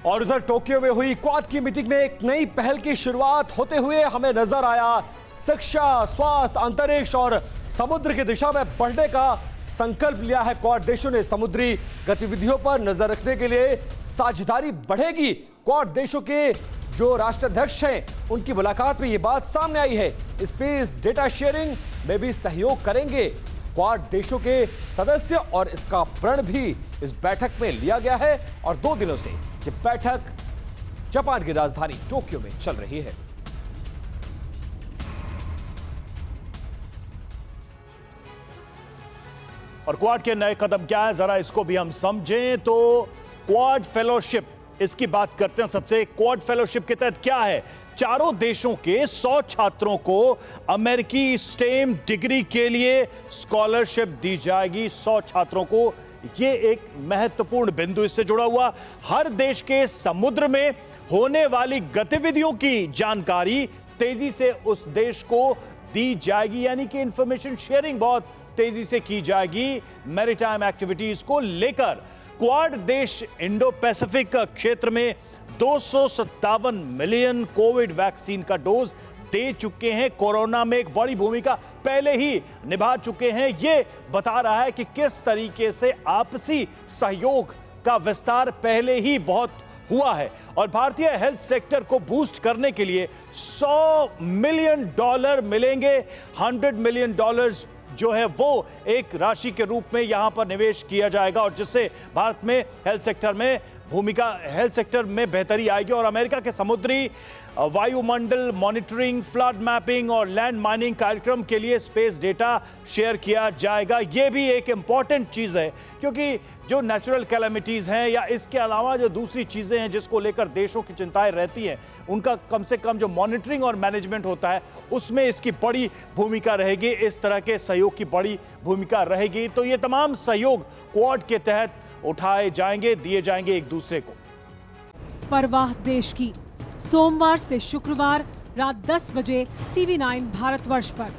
और उधर टोक्यो में हुई क्वाड की मीटिंग में एक नई पहल की शुरुआत होते हुए हमें नजर आया। शिक्षा, स्वास्थ्य, अंतरिक्ष और समुद्र की दिशा में बढ़ने का संकल्प लिया है क्वाड देशों ने। समुद्री गतिविधियों पर नजर रखने के लिए साझेदारी बढ़ेगी। क्वाड देशों के जो राष्ट्राध्यक्ष हैं उनकी मुलाकात में यह बात सामने आई है। स्पेस डेटा शेयरिंग में भी सहयोग करेंगे क्वाड देशों के सदस्य और इसका प्रण भी इस बैठक में लिया गया है। और 2 दिनों से यह बैठक जापान की राजधानी टोक्यो में चल रही है। और क्वाड के नए कदम क्या है, जरा इसको भी हम समझें। तो क्वाड फेलोशिप, इसकी बात करते हैं सबसे। क्वाड फेलोशिप के तहत क्या है, चारों देशों के 100 छात्रों को अमेरिकी स्टेम डिग्री के लिए स्कॉलरशिप दी जाएगी। 100 छात्रों को, यह एक महत्वपूर्ण बिंदु इससे जुड़ा हुआ। हर देश के समुद्र में होने वाली गतिविधियों की जानकारी तेजी से उस देश को दी जाएगी, यानी कि इंफॉर्मेशन शेयरिंग बहुत तेजी से की जाएगी मैरीटाइम एक्टिविटीज को लेकर। क्वाड देश इंडो पैसिफिक क्षेत्र में 257 मिलियन कोविड वैक्सीन का डोज दे चुके हैं। कोरोना में एक बड़ी भूमिका पहले ही निभा चुके हैं। यह बता रहा है कि किस तरीके से आपसी सहयोग का विस्तार पहले ही बहुत हुआ है। और भारतीय हेल्थ सेक्टर को बूस्ट करने के लिए $100 मिलियन मिलेंगे। $100 मिलियन जो है वो एक राशि के रूप में यहां पर निवेश किया जाएगा, और जिससे भारत में हेल्थ सेक्टर में बेहतरी आएगी। और अमेरिका के समुद्री वायुमंडल मॉनिटरिंग, फ्लड मैपिंग और लैंड माइनिंग कार्यक्रम के लिए स्पेस डेटा शेयर किया जाएगा। यह भी एक इंपॉर्टेंट चीज है, क्योंकि जो नेचुरल कैलेमिटीज हैं या इसके अलावा जो दूसरी चीजें हैं जिसको लेकर देशों की चिंताएं रहती हैं, उनका कम से कम जो मॉनिटरिंग और मैनेजमेंट होता है उसमें इसकी बड़ी भूमिका रहेगी। इस तरह के सहयोग की बड़ी भूमिका रहेगी। तो ये तमाम सहयोग क्वाड के तहत उठाए जाएंगे, दिए जाएंगे एक दूसरे को। परवाह देश की, सोमवार से शुक्रवार रात 10 बजे TV9 भारतवर्ष पर।